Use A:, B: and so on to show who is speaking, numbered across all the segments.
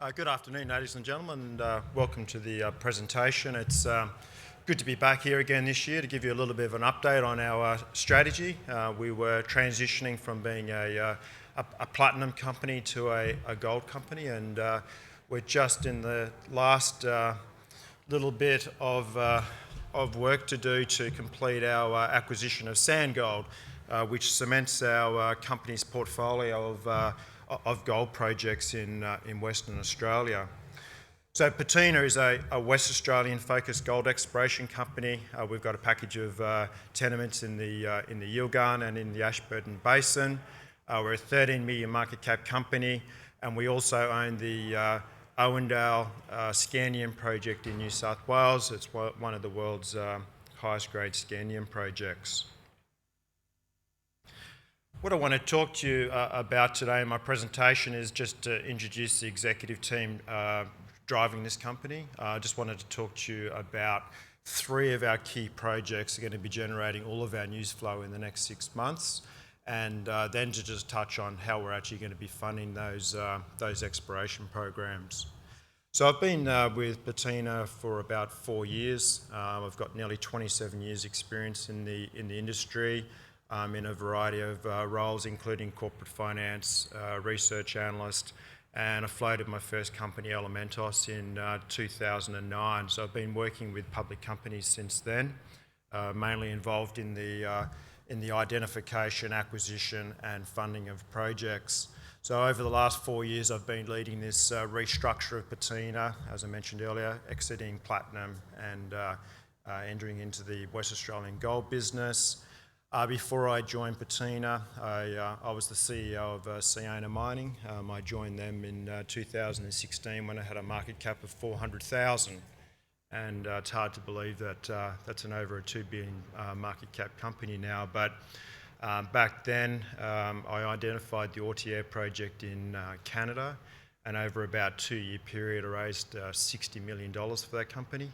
A: Good afternoon, ladies and gentlemen, and welcome to the presentation. It's good to be back here again this year to give you a little bit of an update on our strategy. We were transitioning from being a platinum company to a gold company, and we're just in the last little bit of work to do to complete our acquisition of SandGold, which cements our company's portfolio of gold projects in Western Australia. So Platina is a West Australian-focused gold exploration company. We've got a package of tenements in the Yilgarn and in the Ashburton Basin. We're a 13 million market cap company, and we also own the Owendale Scandium project in New South Wales. It's one of the world's highest grade Scandium projects. What I want to talk to you about today in my presentation is just to introduce the executive team driving this company. I just wanted to talk to you about three of our key projects that are going to be generating all of our news flow in the next 6 months, and then to just touch on how we're actually going to be funding those exploration programs. So I've been with Platina for about 4 years. I've got nearly 27 years experience in the industry. In a variety of roles, including corporate finance, research analyst, and I floated my first company, Elementos, in 2009. So I've been working with public companies since then, mainly involved in the identification, acquisition, and funding of projects. So over the last 4 years, I've been leading this restructure of Platina, as I mentioned earlier, exiting platinum and entering into the West Australian gold business. Before I joined Platina, I was the CEO of Sienna Mining. I joined them in 2016 when I had a market cap of 400,000, and it's hard to believe that that's an over a 2 billion market cap company now. But back then, I identified the Ortier project in Canada, and over about a 2-year period, I raised $60 million for that company,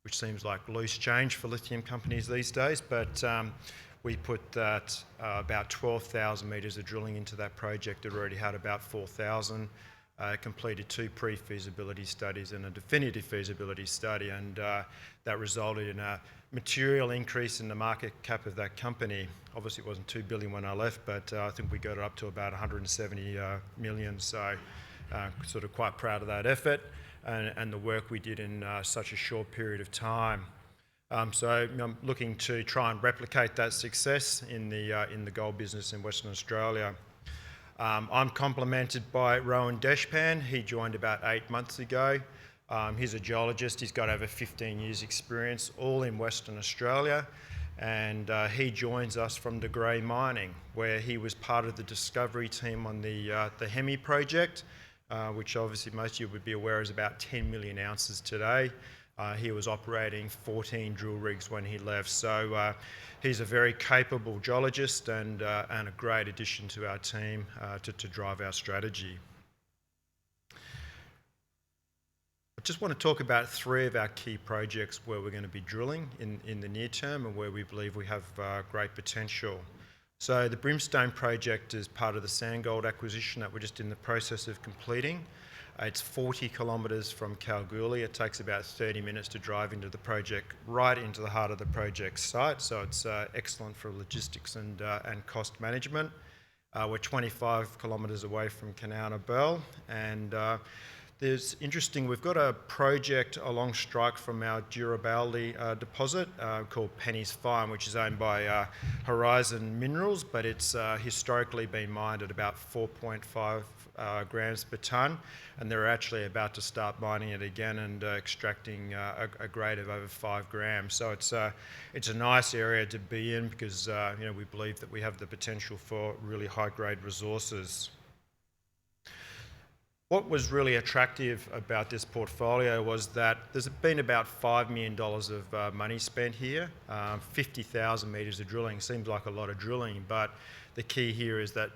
A: which seems like loose change for lithium companies these days, but we put that about 12,000 metres of drilling into that project. It already had about 4,000. Completed 2 pre-feasibility studies and a definitive feasibility study, and that resulted in a material increase in the market cap of that company. Obviously, it wasn't 2 billion when I left, but I think we got it up to about 170 million, so sort of quite proud of that effort and the work we did in such a short period of time. So I'm looking to try and replicate that success in the gold business in Western Australia. I'm complemented by Rowan Deshpan. He joined about 8 months ago. He's a geologist. He's got over 15 years experience, all in Western Australia, and he joins us from De Grey Mining, where he was part of the discovery team on the Hemi project, which obviously most of you would be aware is about 10 million ounces today. He was operating 14 drill rigs when he left, so he's a very capable geologist and a great addition to our team to drive our strategy. I just want to talk about 3 of our key projects where we're going to be drilling in the near term and where we believe we have great potential. So the Brimstone project is part of the SandGold acquisition that we're just in the process of completing. It's 40 kilometres from Kalgoorlie. It takes about 30 minutes to drive into the project, right into the heart of the project site, so it's excellent for logistics and cost management. We're 25 kilometres away from Kanowna Belle, and we've got a project along strike from our Durabaldi deposit called Penny's Find, which is owned by Horizon Minerals, but it's historically been mined at about 4.5 grams per tonne, and they're actually about to start mining it again and extracting a grade of over 5 grams. So it's a nice area to be in because we believe that we have the potential for really high grade resources. What was really attractive about this portfolio was that there's been about $5 million of money spent here. 50,000 metres of drilling seems like a lot of drilling, but the key here is that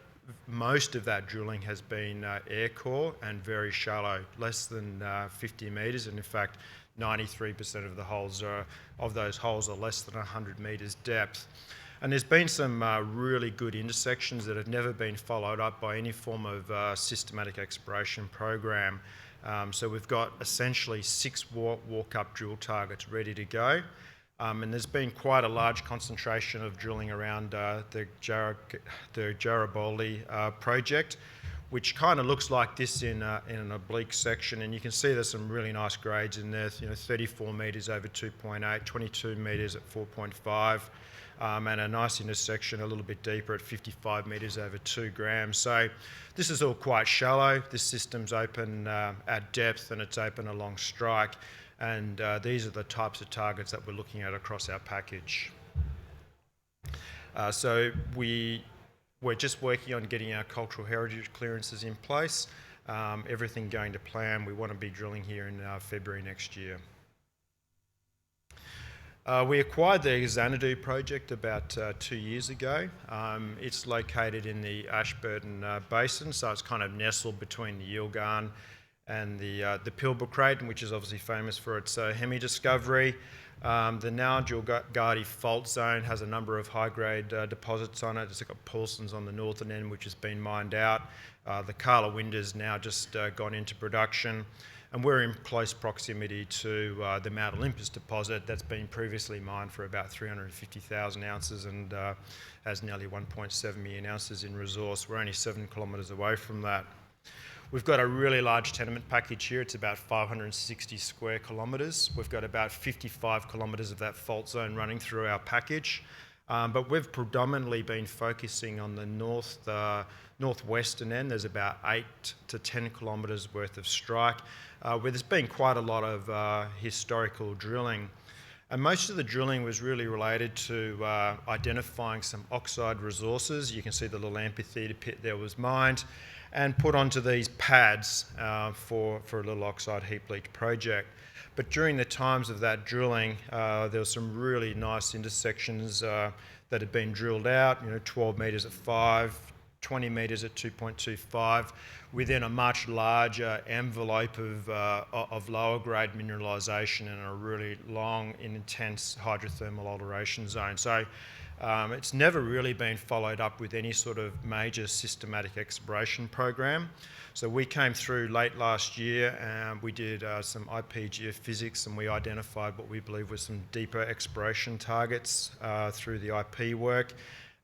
A: most of that drilling has been air core and very shallow, less than 50 metres, and in fact 93% of those holes are less than 100 metres depth. And there's been some really good intersections that have never been followed up by any form of systematic exploration program. So we've got essentially 6 walk-up drill targets ready to go. And there's been quite a large concentration of drilling around the Garibaldi project, which kind of looks like this in an oblique section. And you can see there's some really nice grades in there, 34 metres over 2.8, 22 metres at 4.5, and a nice intersection a little bit deeper at 55 metres over 2 grams. So this is all quite shallow. This system's open at depth and it's open along strike. And these are the types of targets that we're looking at across our package. So we're just working on getting our cultural heritage clearances in place. Everything going to plan. We want to be drilling here in February next year. We acquired the Xanadu project about 2 years ago. It's located in the Ashburton Basin, so it's kind of nestled between the Yilgarn and the Pilbara Craton, which is obviously famous for its Hemi discovery. The Nowjulgadi fault zone has a number of high-grade deposits on it. It's got Paulson's on the northern end, which has been mined out. The Karla Winder's now just gone into production. And we're in close proximity to the Mount Olympus deposit that's been previously mined for about 350,000 ounces and has nearly 1.7 million ounces in resource. We're only 7 kilometres away from that. We've got a really large tenement package here. It's about 560 square kilometres. We've got about 55 kilometres of that fault zone running through our package. But we've predominantly been focusing on the northwestern end. There's about 8 to 10 kilometres worth of strike, where there's been quite a lot of historical drilling. And most of the drilling was really related to identifying some oxide resources. You can see the little amphitheatre pit there was mined and put onto these pads for a little oxide heap leach project. But during the times of that drilling, there were some really nice intersections that had been drilled out, 12 metres at 5, 20 metres at 2.25, within a much larger envelope of lower grade mineralisation and a really long and intense hydrothermal alteration zone. So it's never really been followed up with any sort of major systematic exploration program. So we came through late last year and we did some IP geophysics and we identified what we believe were some deeper exploration targets through the IP work.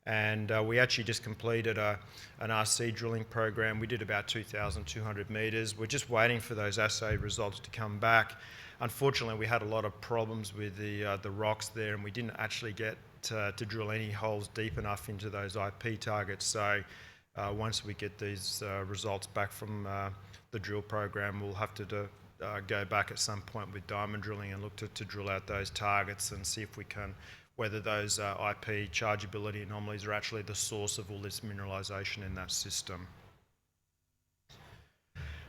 A: And we actually just completed an RC drilling program. We did about 2,200 metres. We're just waiting for those assay results to come back. Unfortunately, we had a lot of problems with the rocks there and we didn't actually get to drill any holes deep enough into those IP targets. So once we get these results back from the drill program, we'll have to go back at some point with diamond drilling and look to drill out those targets and see if we can, whether those IP chargeability anomalies are actually the source of all this mineralisation in that system.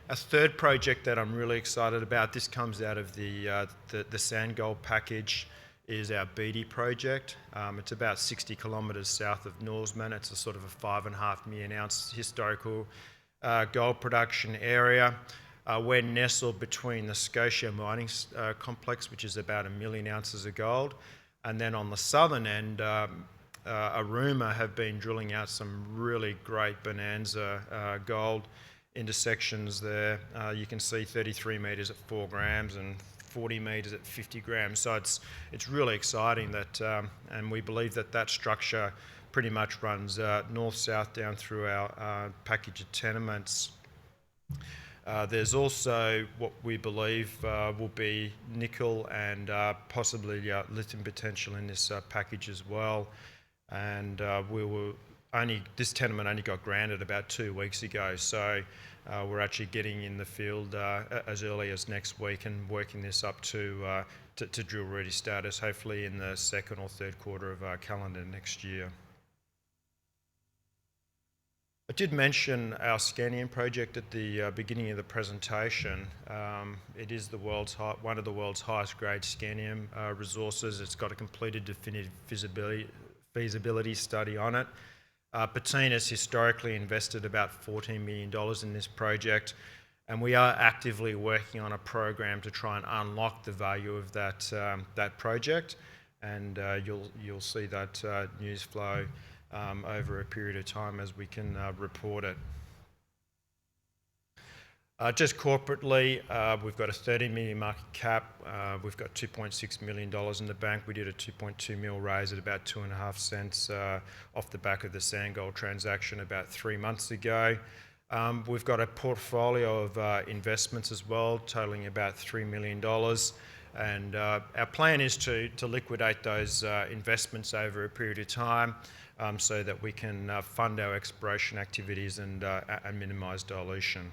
A: A third project that I'm really excited about, this comes out of the Sand Gold package, is our Beatty project. It's about 60 kilometres south of Norseman. It's a sort of a 5.5 million ounce historical gold production area. We're nestled between the Scotia mining complex, which is about 1 million ounces of gold, and then on the southern end, Aruma have been drilling out some really great bonanza gold intersections there. You can see 33 metres at 4 grams and 40 metres at 50 grams. So it's really exciting that, and we believe that structure pretty much runs north-south down through our package of tenements. There's also what we believe will be nickel and possibly lithium potential in this package as well. And this tenement only got granted about 2 weeks ago, so we're actually getting in the field as early as next week and working this up to drill ready status, hopefully in the second or third quarter of our calendar next year. I did mention our Scandium project at the beginning of the presentation. It is one of the world's highest grade scandium resources. It's got a completed definitive feasibility study on it. Platina's historically invested about $14 million in this project, and we are actively working on a program to try and unlock the value of that project. and you'll see that news flow over a period of time as we can report it. Just corporately, we've got a 30 million market cap. We've got $2.6 million in the bank. We did a 2.2 mil raise at about 2.5 cents off the back of the Sandgold transaction about 3 months ago. We've got a portfolio of investments as well, totaling about $3 million. And our plan is to liquidate those investments over a period of time so that we can fund our exploration activities and minimise dilution.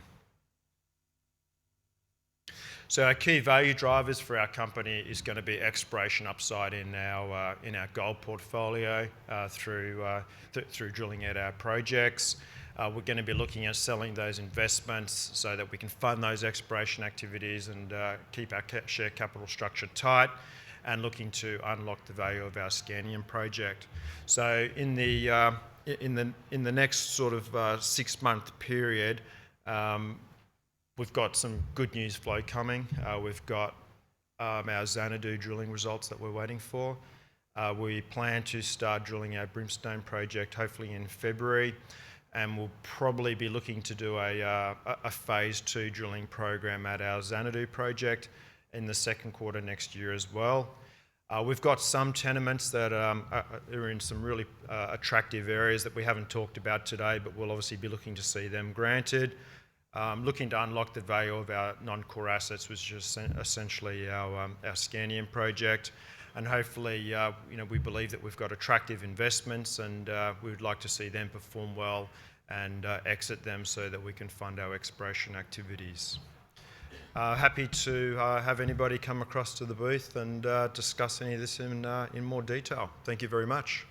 A: So our key value drivers for our company is going to be exploration upside in our gold portfolio through drilling out our projects. We're going to be looking at selling those investments so that we can fund those exploration activities and keep our share capital structure tight, and looking to unlock the value of our Scandium project. So in the next sort of 6-month period, we've got some good news flow coming. We've got our Xanadu drilling results that we're waiting for. We plan to start drilling our Brimstone project hopefully in February, and we'll probably be looking to do a phase 2 drilling program at our Xanadu project in the second quarter next year as well. We've got some tenements that are in some really attractive areas that we haven't talked about today, but we'll obviously be looking to see them granted. Looking to unlock the value of our non-core assets, which is essentially our Scandium project, and hopefully, we believe that we've got attractive investments, and we would like to see them perform well and exit them so that we can fund our exploration activities. Happy to have anybody come across to the booth and discuss any of this in more detail. Thank you very much.